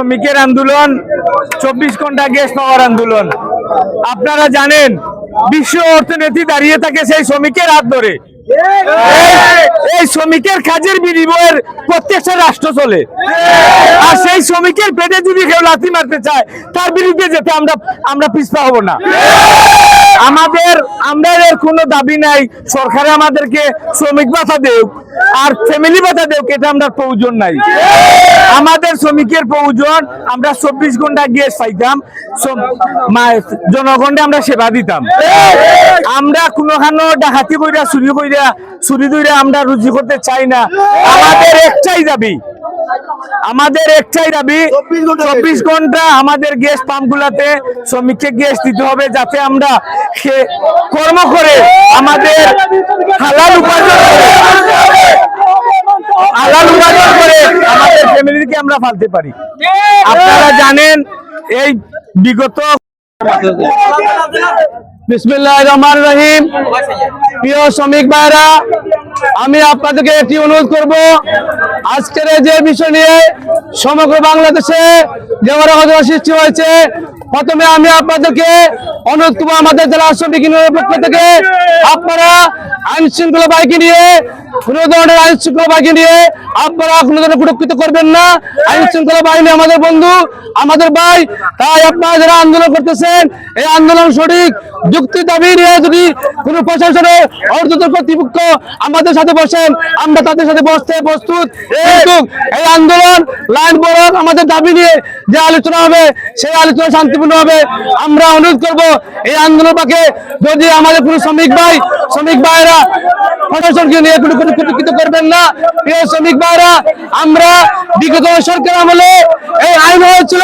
শ্রমিকের আন্দোলন 24 ঘন্টা গ্যাস পাওয়ার আন্দোলন। আপনারা জানেন বিশ্ব অর্থনীতি দাঁড়িয়ে থাকে সেই শ্রমিকের হাত ধরে। এই শ্রমিকের কাজের বিনিময়ের প্রত্যেকটা রাষ্ট্র চলে, আর সেই শ্রমিকের পেটে যদি কেউ লাথি মারতে চায় তার বিরুদ্ধে যেতে আমরা পিছপা হব না। আমাদের কোনো দাবি নাই সরকারে আমাদেরকে শ্রমিক ভাতা দেও আর ফ্যামিলি ভাতা দেও, এটা আমরা প্রয়োজন নাই। আমাদের শ্রমিকের প্রয়োজন আমরা 24 ঘন্টা গ্যাস পাইতাম, জনগণে আমরা সেবা দিতাম। আমরা কোনোখানো ডাকাতি কইরা চুরি কইরা আমরা রুজি করতে চাই না। আমাদের একটাই দাবি 24 ঘন্টা আমাদের গ্যাস পাম্পগুলাতে শ্রমিককে গ্যাস দিতে হবে, যাতে আমরা কর্ম করে আমাদের হালাল উপার্জন করে আমাদের ফ্যামিলিকে আমরা পালতে পারি। আপনারা জানেন এই বিগত বিসমিল্লাহির রহমানির রহিম। প্রিয় শ্রমিক ভাইরা, আমি আপনাদেরকে একটি অনুরোধ করব, আজকের যে বিষয় নিয়ে সমগ্র বাংলাদেশে যে অরাজকতা সৃষ্টি হয়েছে, প্রথমে আমি আপনাদেরকে অনুরোধ করবো, আমাদের জেলা শ্রমিক ইউনিয়নের পক্ষ থেকে আপনারা আইন শৃঙ্খলা বাহিনী নিয়ে কোনো ধরনের আপনারা কোনো ধরনের কুটুক্ষিত করবেন না। আইন শৃঙ্খলা বাহিনী আমাদের বন্ধু, আমাদের ভাই। তাই আপনারা যারা আন্দোলন করতেছেন, এই আন্দোলন সঠিক যুক্তি দাবি নিয়ে যদি কোনো প্রশাসনের ঊর্ধ্বতন কর্তৃপক্ষ আমাদের সাথে বসেন, আমরা তাদের সাথে বসতে প্রস্তুত। কিন্তু এই আন্দোলন লাইন বরং আমাদের দাবি নিয়ে যে আলোচনা হবে সেই আলোচনা শান্তিপূর্ণ হবে। আমরা অনুরোধ করব এই আন্দোলন পাকে যদি আমাদের কোনো শ্রমিক ভাইরা প্রশাসনকে নিয়ে কোনো কুটুক্ষিত করবেন না। প্রিয় শ্রমিক ভাইরা, আমরা বিগত সরকার আমলে এই আইন হয়েছিল।